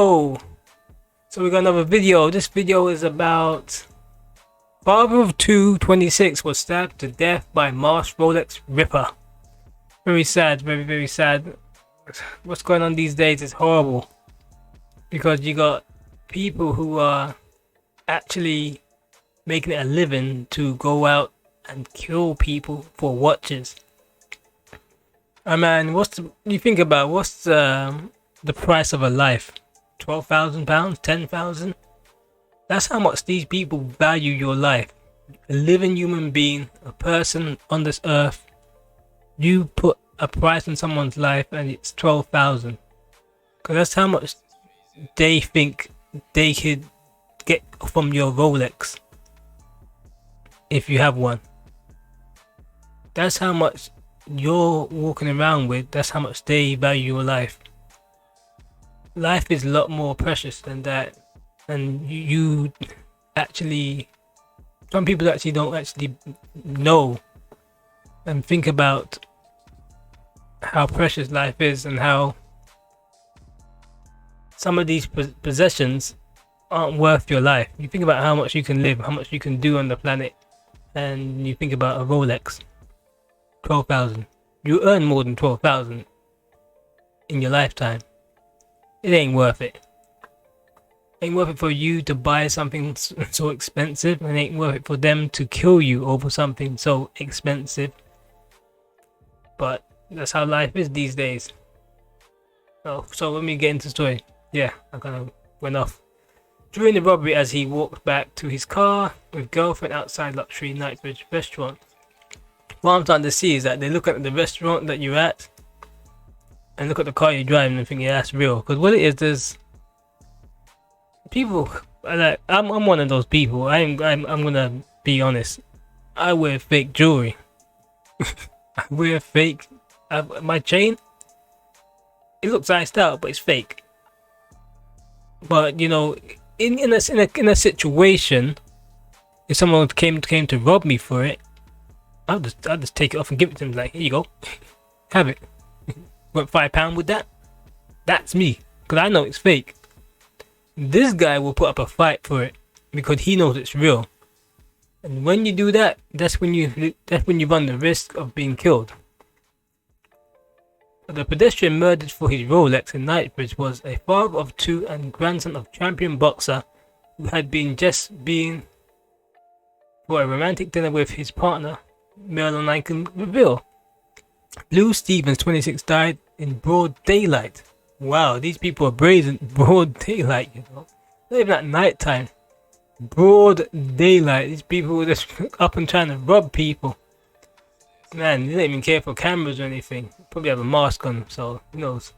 Oh, so we got another video. This video is about father of two, 26, was stabbed to death by masked Rolex ripper. Very sad, very sad. What's going on these days is horrible because you got people who are actually making it a living to go out and kill people for watches. Man, you think about what's the price of a life? £12,000, 10,000. That's how much these people value your life. A living human being, a person on this earth. You put a price on someone's life, and it's 12,000. Because that's how much they think they could get from your Rolex, if you have one. That's how much you're walking around with. That's how much they value your life. Life is a lot more precious than that, and you actually, some people actually don't actually know and think about how precious life is and how some of these possessions aren't worth your life. You think about how much you can live, how much you can do on the planet, and you think about a Rolex, 12,000. You earn more than 12,000 in your lifetime. It ain't worth it. Ain't worth it for you to buy something so expensive, and ain't worth it for them to kill you over something so expensive. But that's how life is these days. So let me get into the story. Yeah, I kind of went off. During the robbery, as he walked back to his car with girlfriend outside luxury Knightsbridge restaurant. What I'm starting to see is that they look at the restaurant that you're at and look at the car you're driving and think, yeah, that's real. Because what it is, there's people like I'm one of those people. I'm gonna be honest. I wear fake jewelry. I wear fake. My chain. It looks iced out, but it's fake. But you know, in a situation, if someone came to rob me for it, I'll just take it off and give it to them. Like, here you go, have it. Want £5 with that? That's me, because I know it's fake. This guy will put up a fight for it because he knows it's real. And when you do that, that's when you run the risk of being killed. The pedestrian murdered for his Rolex in Knightsbridge was a father of two and grandson of champion boxer who had been for a romantic dinner with his partner, Mail Online can reveal. Blue Stevens, 26, died in broad daylight. Wow, these people are brazen. Broad daylight, you know. Not even at night time. Broad daylight. These people were just up and trying to rob people. Man, they don't even care for cameras or anything. Probably have a mask on, so who knows.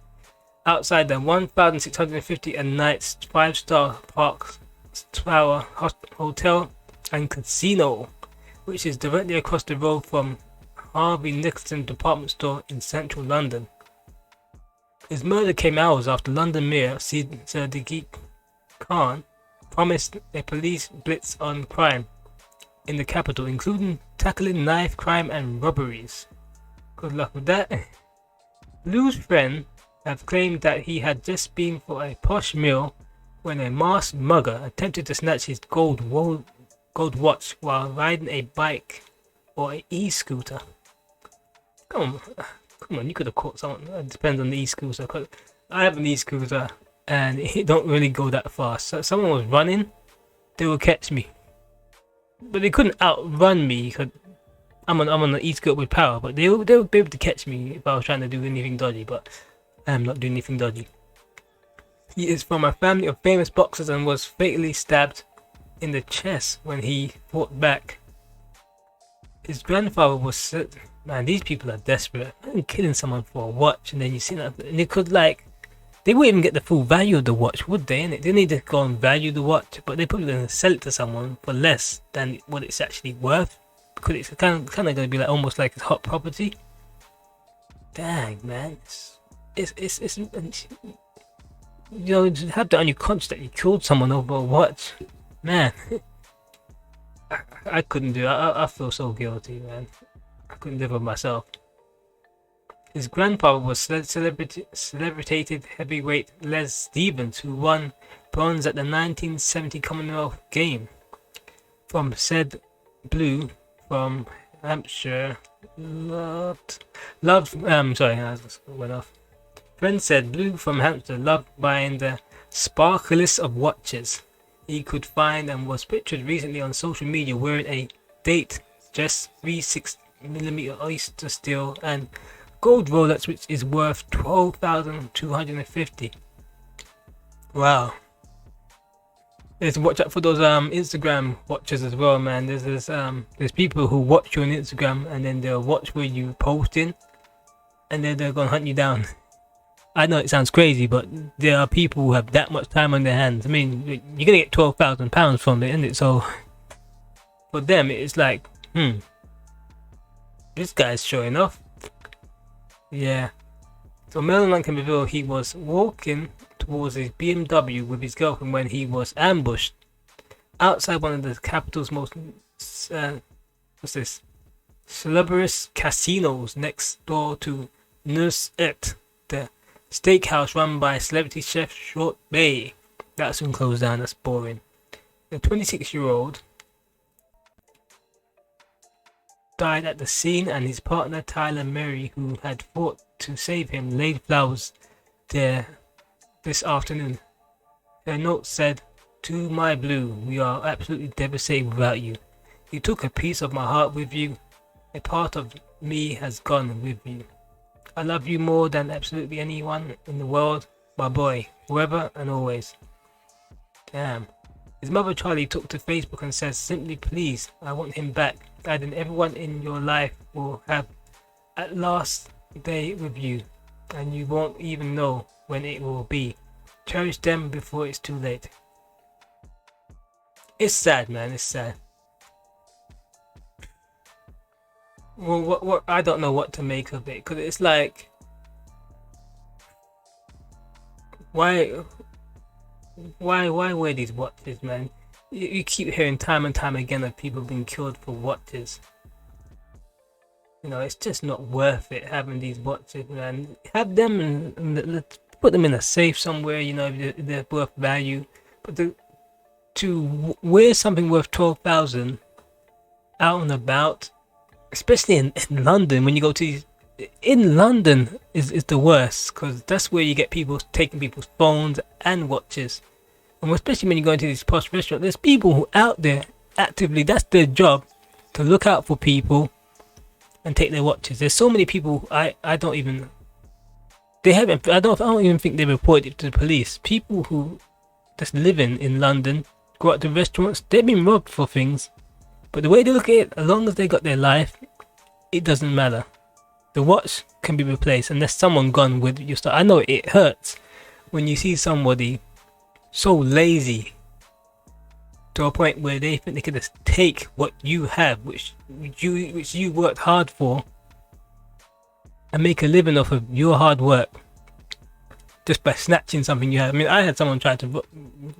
Outside the 1,650 a night 5-star Park Tower Hotel and Casino, which is directly across the road from Harvey Nicholson department store in central London. His murder came hours after London Mayor Sadiq Khan promised a police blitz on crime in the capital, including tackling knife crime and robberies. Good luck with that. Blue's friend have claimed that he had just been for a posh meal when a masked mugger attempted to snatch his gold watch while riding a bike or an e-scooter. Come on, you could have caught someone. It depends on the e-scooter. I have an e-scooter and it don't really go that fast. So if someone was running, they would catch me. But they couldn't outrun me because I'm on the e-scooter with power. But they would be able to catch me if I was trying to do anything dodgy. But I am not doing anything dodgy. He is from a family of famous boxers and was fatally stabbed in the chest when he fought back. His grandfather was man, these people are desperate. Imagine killing someone for a watch and then you see that, and they wouldn't even get the full value of the watch, would they? Innit? They need to go and value the watch, but they're probably going to sell it to someone for less than what it's actually worth, because it's kind of going to be like almost like a hot property. Dang, man, it's you know, to have that on your conscience that you killed someone over a watch, man. I couldn't do it. I feel so guilty, man. I couldn't live with myself. His grandfather was celebrated heavyweight Les Stevens, who won bronze at the 1970 Commonwealth Game. From said Blue from Hampshire, sorry, I just went off. Friend said Blue from Hampshire loved buying the sparkliest of watches he could find and was pictured recently on social media wearing a date just 36mm oyster steel and gold Rolex, which is worth $12,250. Wow. There's watch out for those Instagram watches as well, man. There's people who watch you on Instagram and then they'll watch where you posting and then they're gonna hunt you down. I know it sounds crazy, but there are people who have that much time on their hands. I mean, you're gonna get £12,000 from it, isn't it? So for them, it's like, this guy's showing off. Yeah. So Melon can reveal he was walking towards his BMW with his girlfriend when he was ambushed outside one of the capital's most salubrious casinos next door to Nus-Et, the steakhouse run by celebrity chef Short Bay. That soon closed down. That's boring. The 26-year-old died at the scene, and his partner Tyler Murray, who had fought to save him, laid flowers there this afternoon. Their note said, "To my Blue, we are absolutely devastated without you. You took a piece of my heart with you. A part of me has gone with you. I love you more than absolutely anyone in the world, my boy, forever and always." Damn. His mother Charlie took to Facebook and says, "Simply please, I want him back. Adding everyone in your life will have at last day with you, and you won't even know when it will be. Cherish them before it's too late." It's sad, man. It's sad. Well, what I don't know what to make of it, because it's like, why wear these watches, man? You keep hearing time and time again of people being killed for watches. You know, it's just not worth it having these watches, man. Have them and let's put them in a safe somewhere, you know, if they're worth value. But to wear something worth 12,000 out and about, especially in London, when you go to in London is the worst, because that's where you get people taking people's phones and watches. And especially when you go into these posh restaurants, there's people who out there actively, that's their job, to look out for people and take their watches. There's so many people I don't even think they reported it to the police. People who just living in London, go out to restaurants, they've been robbed for things. But the way they look at it, as long as they got their life, it doesn't matter. The watch can be replaced unless someone gone with your stuff. I know it hurts when you see somebody so lazy to a point where they think they can just take what you have, which you worked hard for, and make a living off of your hard work just by snatching something you had. I mean, I had someone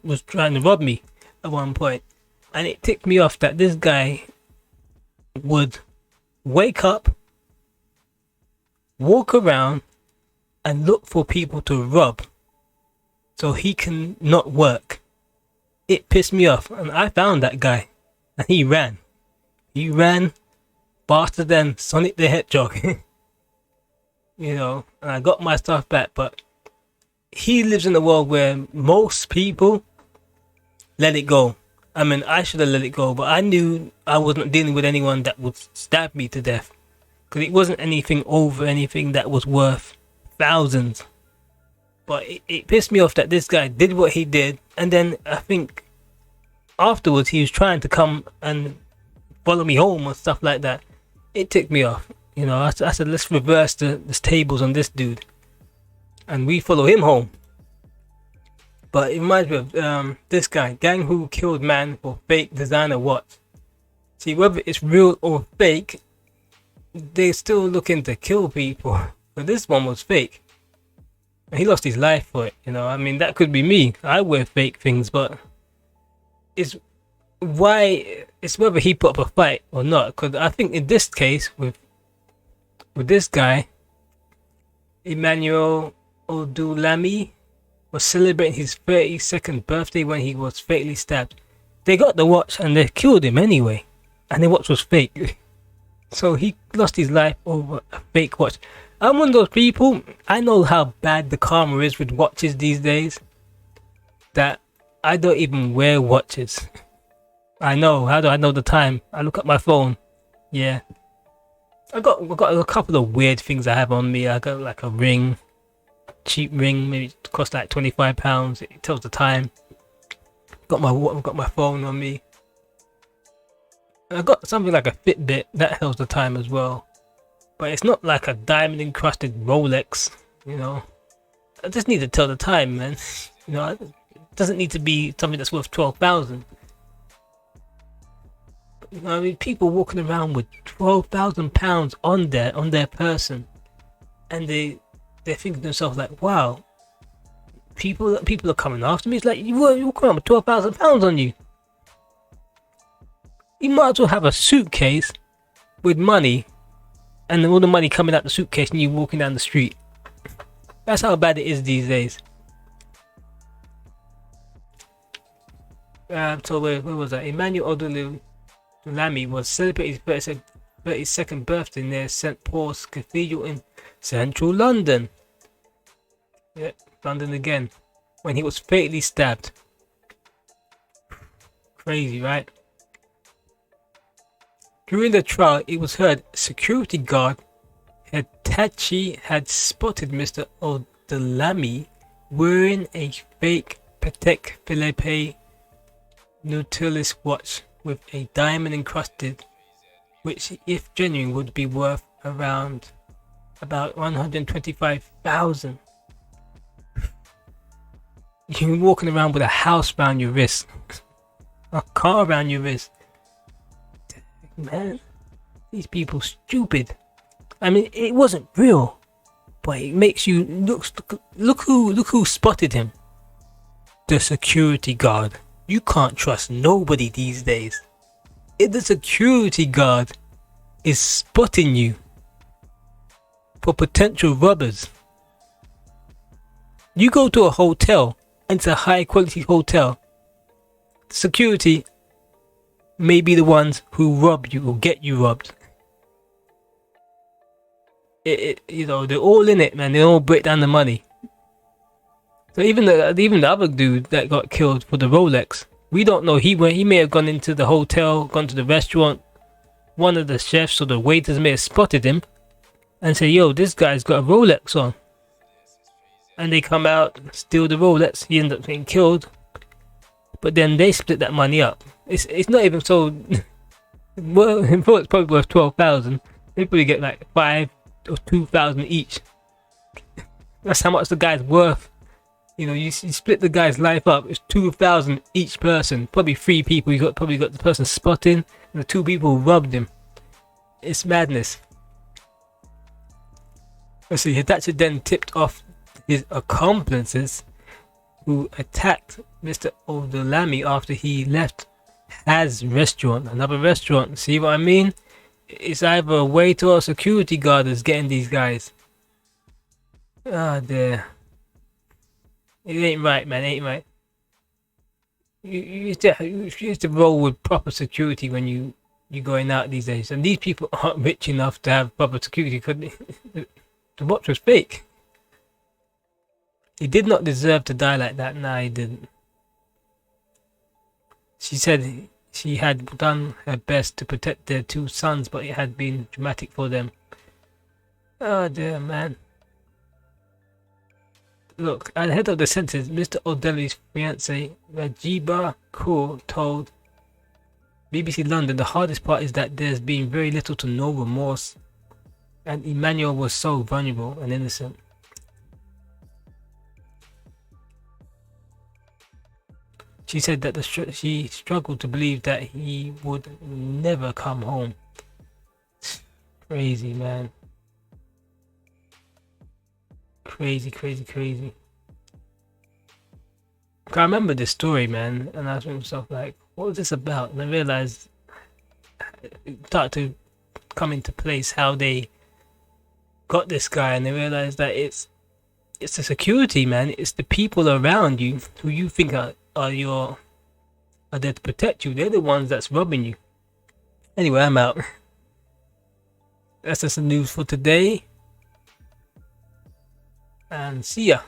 was trying to rob me at one point, and it ticked me off that this guy would wake up, walk around, and look for people to rob so he can not work. It pissed me off, and I found that guy, and he ran faster than Sonic the Hedgehog. You know, and I got my stuff back. But he lives in a world where most people let it go. I mean, I should have let it go, but I knew I wasn't dealing with anyone that would stab me to death, because it wasn't anything that was worth thousands. But it pissed me off that this guy did what he did, and then I think afterwards he was trying to come and follow me home or stuff like that. It ticked me off. You know, I said, let's reverse the tables on this dude, and we follow him home. But it reminds me of this guy, gang who killed man for fake designer watch. See, whether it's real or fake, they're still looking to kill people. But this one was fake. And he lost his life for it, you know. I mean, that could be me. I wear fake things, but it's whether he put up a fight or not. Because I think in this case, with this guy, Emmanuel Odulami was celebrating his 32nd birthday when he was fatally stabbed. They got the watch and they killed him anyway. And the watch was fake. So he lost his life over a fake watch. I'm one of those people, I know how bad the karma is with watches these days, that I don't even wear watches. I know, how do I know the time? I look at my phone. Yeah. I got a couple of weird things I have on me. I got like a ring, cheap ring, maybe it costs like £25. It tells the time. Got my phone on me. I got something like a Fitbit that tells the time as well, but it's not like a diamond encrusted Rolex. You know, I just need to tell the time, man. You know, it doesn't need to be something that's worth 12,000. You know, I mean, people walking around with £12,000 on their person, and they're thinking to themselves like, wow, people are coming after me. It's like you walk around with £12,000 on you. You might as well have a suitcase with money, and then all the money coming out the suitcase, and you walking down the street. That's how bad it is these days. So where was that? Emmanuel Odulami was celebrating his 32nd birthday near St Paul's Cathedral in central London. Yeah, London again. When he was fatally stabbed. Crazy, right? During the trial, it was heard security guard Hitachi had spotted Mr. Odulami wearing a fake Patek Philippe Nautilus watch with a diamond encrusted, which, if genuine, would be worth about 125,000. You're walking around with a house around your wrist, a car around your wrist. Man, these people stupid. I mean, it wasn't real, but it makes you look who spotted him. The security guard. You can't trust nobody these days. If the security guard is spotting you for potential robbers, you go to a hotel and it's a high quality hotel. Security may be the ones who rob you or get you robbed. You know, they're all in it, man. They all break down the money. So even the other dude that got killed for the Rolex, we don't know. He may have gone into the hotel, gone to the restaurant. One of the chefs or the waiters may have spotted him and say, "Yo, this guy's got a Rolex on." And they come out, steal the Rolex. He ends up getting killed. But then they split that money up. It's not even so. Well, it's probably worth 12,000. They probably get like 5 or 2,000 each. That's how much the guy's worth. You know, you split the guy's life up. It's 2,000 each person. Probably 3 people. You probably got the person spotting and the 2 people who robbed him. It's madness. Let's see. Hitachi then tipped off his accomplices, who attacked Mr. Odulami after he left Has restaurant, another restaurant. See what I mean? It's either a waiter or a security guard that's getting these guys. Ah, dear. It ain't right, man. It ain't right. You used to roll with proper security when you're going out these days. And these people aren't rich enough to have proper security because the watch was fake. He did not deserve to die like that. Nah, he didn't. She said she had done her best to protect their 2 sons, but it had been dramatic for them. Oh dear, man. Look, at the head of the sentence, Mr. Odulami's fiancée, Rajiba Kaur, told BBC London, "The hardest part is that there's been very little to no remorse, and Emmanuel was so vulnerable and innocent." She said that she struggled to believe that he would never come home. Crazy, man. Crazy. I remember this story, man, and I asked myself, like, what was this about? And I realized it started to come into place how they got this guy, and they realize that it's the security, man. It's the people around you who you think are there to protect you. They're the ones that's robbing you. Anyway, I'm out. That's just the news for today, and see ya.